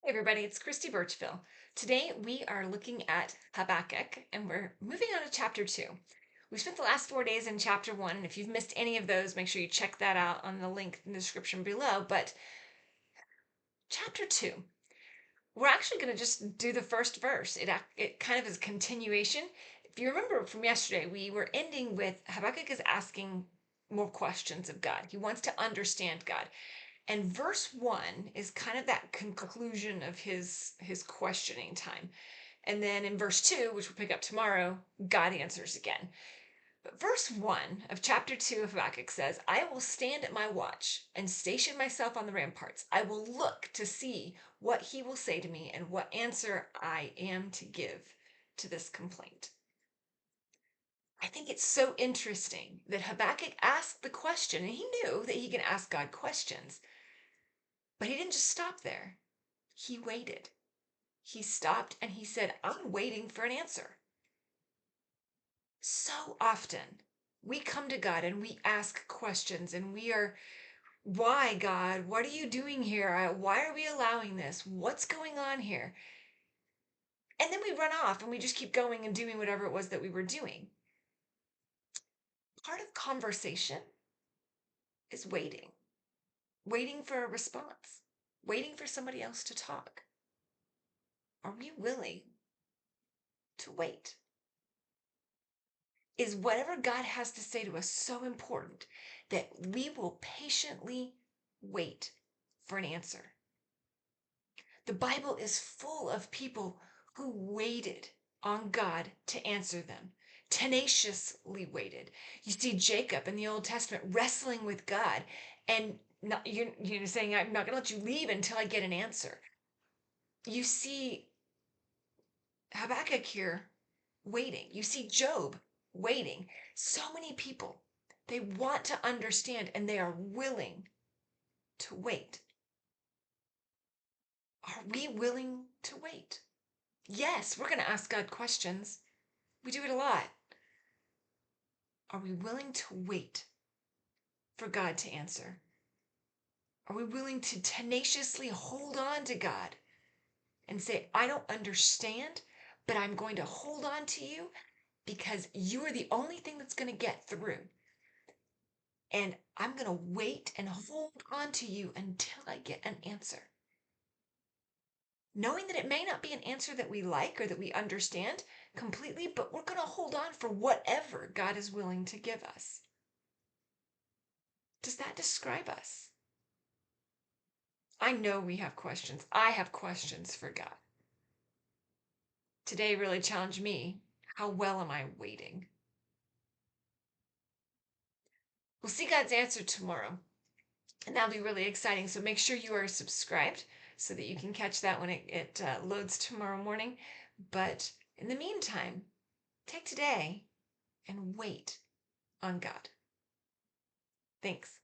Hey everybody, it's Christy Birchville. Today we are looking at Habakkuk and we're moving on to chapter 2. We spent the last 4 days in chapter 1, and if you've missed any of those, make sure you check that out on the link in the description below. But chapter 2, we're actually going to just do the first verse. It kind of is a continuation. If you remember from yesterday, we were ending with Habakkuk is asking more questions of God. He wants to understand God. And verse 1 is kind of that conclusion of his questioning time. And then in verse 2, which we'll pick up tomorrow, God answers again. But verse 1 of chapter 2 of Habakkuk says, I will stand at my watch and station myself on the ramparts. I will look to see what he will say to me and what answer I am to give to this complaint. I think it's so interesting that Habakkuk asked the question, and he knew that he can ask God questions, but he didn't just stop there. He waited. He stopped and he said, I'm waiting for an answer. So often we come to God and we ask questions and we are, why, God? What are you doing here? Why are we allowing this? What's going on here? And then we run off and we just keep going and doing whatever it was that we were doing. Part of conversation is waiting for a response, waiting for somebody else to talk. Are we willing to wait? Is whatever God has to say to us so important that we will patiently wait for an answer? The Bible is full of people who waited on God to answer them, tenaciously waited. You see Jacob in the Old Testament wrestling with God and you're saying, I'm not going to let you leave until I get an answer. You see Habakkuk here waiting. You see Job waiting. So many people, they want to understand and they are willing to wait. Are we willing to wait? Yes, we're going to ask God questions. We do it a lot. Are we willing to wait for God to answer? Are we willing to tenaciously hold on to God and say, I don't understand, but I'm going to hold on to you because you are the only thing that's going to get through. And I'm going to wait and hold on to you until I get an answer. Knowing that it may not be an answer that we like or that we understand completely, but we're going to hold on for whatever God is willing to give us. Does that describe us? I know we have questions. I have questions for God. Today really challenged me. How well am I waiting? We'll see God's answer tomorrow, and that'll be really exciting. So make sure you are subscribed so that you can catch that when it loads tomorrow morning. But in the meantime, take today and wait on God. Thanks.